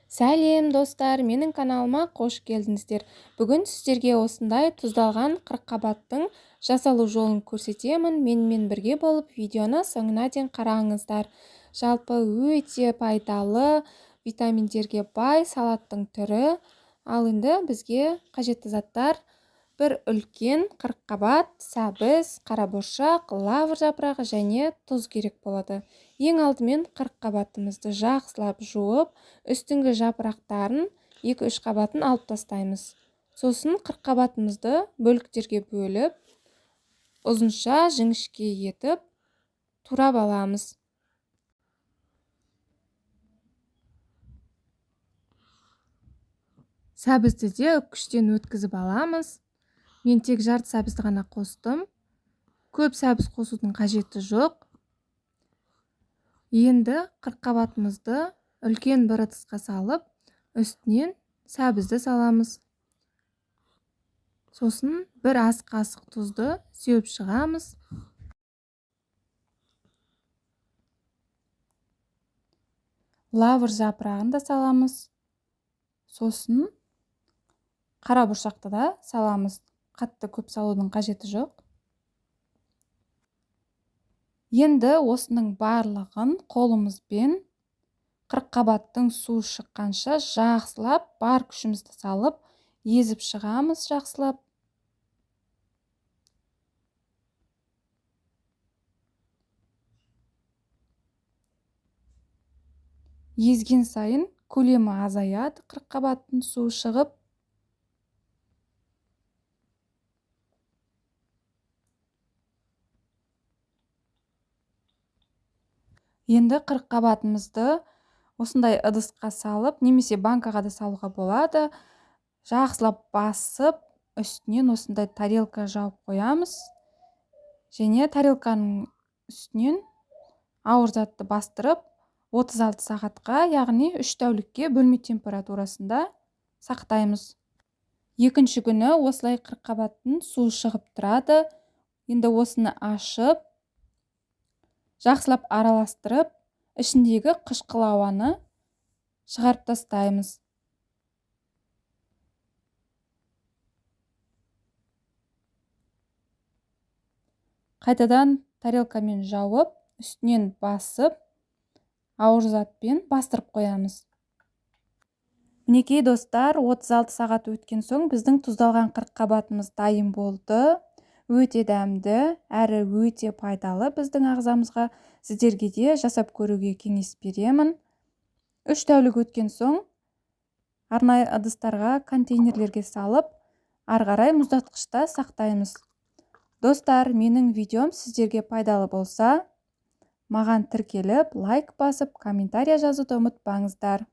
Сәлем достар, менің каналыма қош келдіңіздер. Бүгін сіздерге осындай тұздалған қырыққабаттың жасалу жолын көрсетемін. Менімен бірге болып видеоны соңына дейін қараңыздар. Жалпы өте пайдалы, витаминдерге бай салаттың түрі. Ал енді бізге қажетті заттар: бір үлкен қырыққабат, сәбіз, қарабұршақ, лавр жапырағы және тұз керек болады. Ең алдымен қырыққабатымызды жақсылап жуып, үстіңгі жапырақтарын 2-3 қабатын алып тастаймыз. Сосын қырыққабатымызды бөліктерге бөліп, ұзынша жіңішке етіп турап аламыз. Сәбізді де үккіштен өткізіп аламыз. Мен тек жарты сәбізді ғана қостым. Көп сәбіз қосудың қажеті жоқ. Енді қырыққабатымызды үлкен бір ыдысқа салып, үстінен сәбізді саламыз. Сосын бір ас қасық тұзды сеуіп шығамыз. Лавр жапырағын да саламыз. Сосын қарабұршақты да саламыз. Қатты көп салудың қажеті жоқ. Енді осының барлығын қолымызбен қырыққабаттың су шыққанша жақсылап, бар күшімізді салып, езіп шығамыз жақсылап. Езген сайын көлемі азаяды, қырыққабаттың суы шығып. Енді қырыққабатымызды осындай ыдысқа салып, немесе банкаға да салуға болады. Жақсылап басып, үстінен осындай тарелка жауып қоямыз. Және тарелканың үстінен ауыр затты бастырып, 36 сағатқа, яғни 3 тәулікке бөлме температурасында сақтаймыз. Екінші күні осылай қырыққабаттың суы шығып тұрады. Енді осыны ашып, жақсылап араластырып, ішіндегі қышқыл ауаны шығарып тастаймыз. Қайтадан тарелкамен жауып, үстінен басып, ауыр затпен бастырып қоямыз. Мінекей достар, 36 сағат өткен соң біздің тұздалған қырыққабатымыз дайын болды. Өте дәмді, әрі өте пайдалы біздің ағзамызға. Сіздерге де жасап көруге кеңес беремін. 3 тәулік өткен соң арнайы ыдыстарға, контейнерлерге салып, ары қарай мұздатқышта сақтаймыз. Достар, менің видеом сіздерге пайдалы болса, маған тіркеліп, лайк басып, комментария жазуды ұмытпаңыздар.